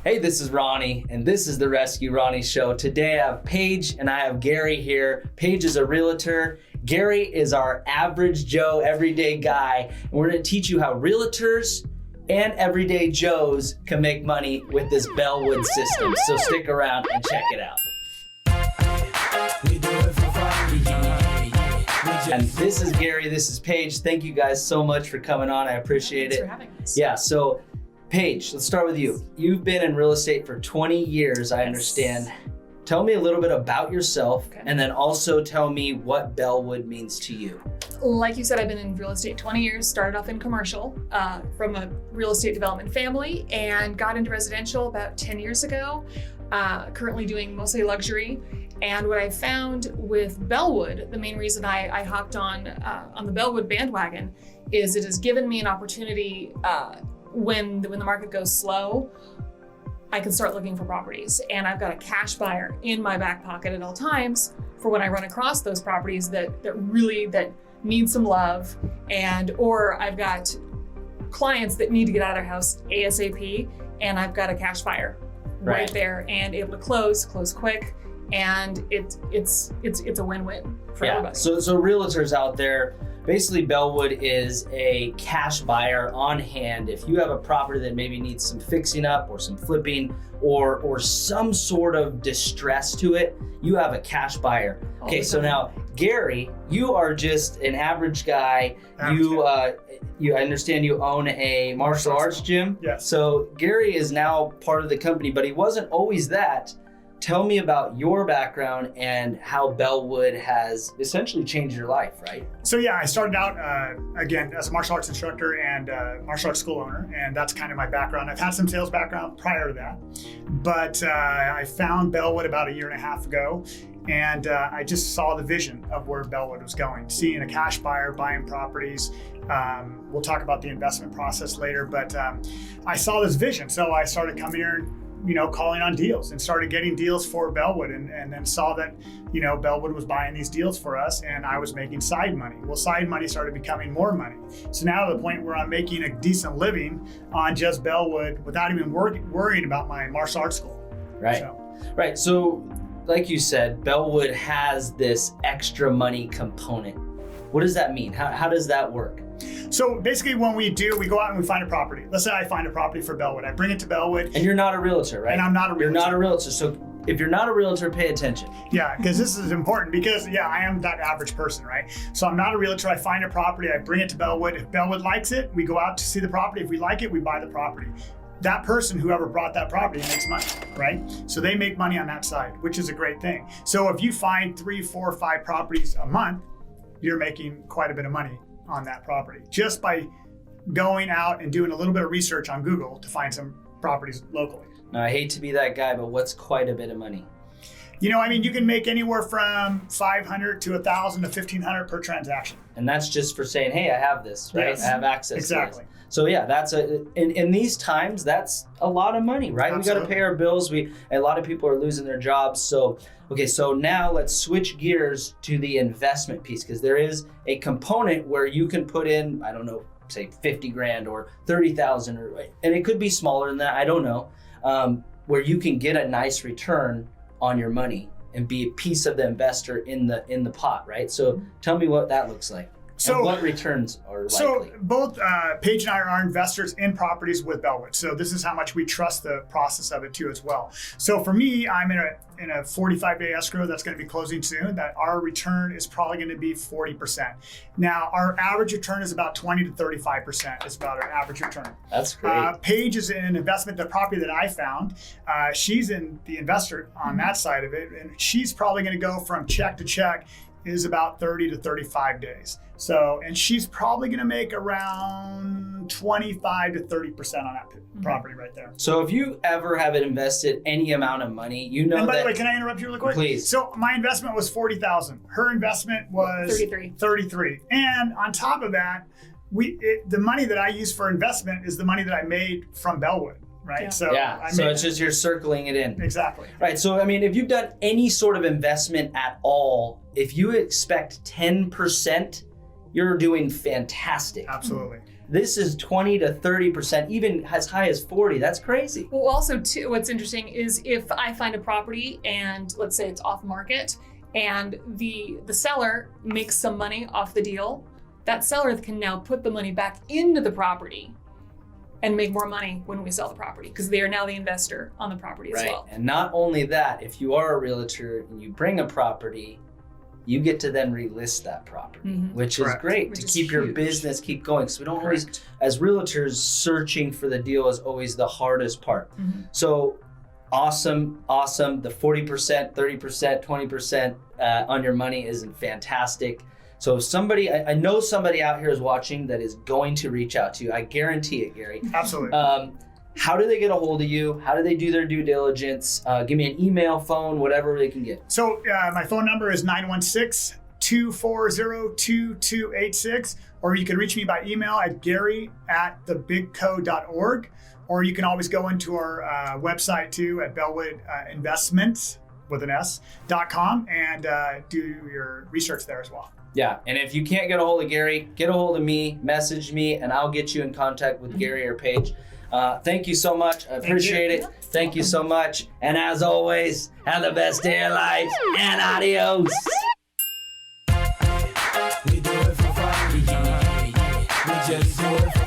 Hey, this is Ronnie, and this is the Rescue Ronnie Show. Today I have Paige and I have Gary here. Paige is a realtor. Gary is our average Joe, everyday guy. And we're gonna teach you how realtors and everyday Joes can make money with this Belwood system. So stick around and check it out. And this is Gary, this is Paige. Thank you guys so much for coming on. I appreciate it. Thanks for having us. Yeah, so Paige, let's start with you. You've been in real estate for 20 years, I understand. Tell me a little bit about yourself, and then also tell me what Belwood means to you. Like you said, I've been in real estate 20 years, started off in commercial from a real estate development family and got into residential about 10 years ago, currently doing mostly luxury. And what I found with Belwood, the main reason I hopped on the Belwood bandwagon is it has given me an opportunity when the market goes slow, I can start looking for properties, and I've got a cash buyer in my back pocket at all times for when I run across those properties that need some love, or I've got clients that need to get out of their house ASAP, and I've got a cash buyer right there and able to close quick, and it's a win-win for everybody. So realtors out there, basically Belwood is a cash buyer on hand. If you have a property that maybe needs some fixing up or some flipping or some sort of distress to it, you have a cash buyer. Okay, so now Gary, you are just an average guy. I understand you own a martial arts gym. Yes. So Gary is now part of the company, but he wasn't always that. Tell me about your background and how Belwood has essentially changed your life, right? So yeah, I started out, again, as a martial arts instructor and martial arts school owner, and that's kind of my background. I've had some sales background prior to that, but I found Belwood about 1.5 years ago, and I just saw the vision of where Belwood was going, seeing a cash buyer buying properties. We'll talk about the investment process later, but I saw this vision. So I started coming here and calling on deals and started getting deals for Belwood and then saw that, Belwood was buying these deals for us and I was making side money. Well, side money started becoming more money. So now to the point where I'm making a decent living on just Belwood without even worrying about my martial arts school. Right. Right. So like you said, Belwood has this extra money component. What does that mean? How does that work? So basically when we go out and we find a property. Let's say I find a property for Belwood. I bring it to Belwood. And you're not a realtor, right? And I'm not a realtor. You're not a realtor. So if you're not a realtor, pay attention. Yeah, because this is important because I am that average person, right? So I'm not a realtor. I find a property, I bring it to Belwood. If Belwood likes it, we go out to see the property. If we like it, we buy the property. That person, whoever brought that property, makes money, right? So they make money on that side, which is a great thing. So if you find 3, 4, 5 properties a month, you're making quite a bit of money on that property just by going out and doing a little bit of research on Google to find some properties locally. Now, I hate to be that guy, but what's quite a bit of money? You can make anywhere from $500 to $1,000 to $1,500 per transaction. And that's just for saying, hey, I have this, right? Yes. I have access Exactly. to this. So yeah, that's in these times, that's a lot of money, right? Absolutely. We got to pay our bills. A lot of people are losing their jobs. So, okay, so now let's switch gears to the investment piece, because there is a component where you can put in, I don't know, say 50 grand or 30,000, and it could be smaller than that, I don't know, where you can get a nice return on your money and be a piece of the investor in the pot, right? So tell me what that looks like. So and what returns are likely? So both Paige and I are investors in properties with Belwood. So this is how much we trust the process of it too as well. So for me, I'm in a 45-day escrow that's going to be closing soon. That our return is probably going to be 40%. Now our average return is about 20 to 35%. Is about our average return. That's great. Paige is in an investment. The property that I found, she's in the investor on that side of it, and she's probably going to go from check to check is about 30 to 35 days. So, and she's probably going to make around 25 to 30% on that property right there. So if you ever have invested any amount of money, you know that. And by the way, can I interrupt you really quick? Please. So my investment was 40,000. Her investment was 33. And on top of that, the money that I use for investment is the money that I made from Belwood. Right. Yeah. So it's just you're circling it in. Exactly. Right. So, I mean, if you've done any sort of investment at all, if you expect 10%, you're doing fantastic. Absolutely. This is 20 to 30%, even as high as 40. That's crazy. Well, also too, what's interesting is if I find a property and let's say it's off market and the seller makes some money off the deal, that seller can now put the money back into the property and make more money when we sell the property because they are now the investor on the property as well. And not only that, if you are a realtor and you bring a property, you get to then relist that property, which is great to keep your business keep going. So we don't always, as realtors, searching for the deal is always the hardest part. So awesome. The 40%, 30%, 20% on your money is fantastic. So somebody, I know somebody out here is watching that is going to reach out to you. I guarantee it, Gary. Absolutely. How do they get a hold of you? How do they do their due diligence? Give me an email, phone, whatever they can get. So my phone number is 916-240-2286, or you can reach me by email at gary@thebigco.org, or you can always go into our website too at Belwood Investments with an S.com and do your research there as well. Yeah, and if you can't get a hold of Gary, get a hold of me, message me, and I'll get you in contact with Gary or Paige. Thank you so much. I appreciate it. Thank you so much. And as always, have the best day of your life, and adios. We do it for fun. We just do it for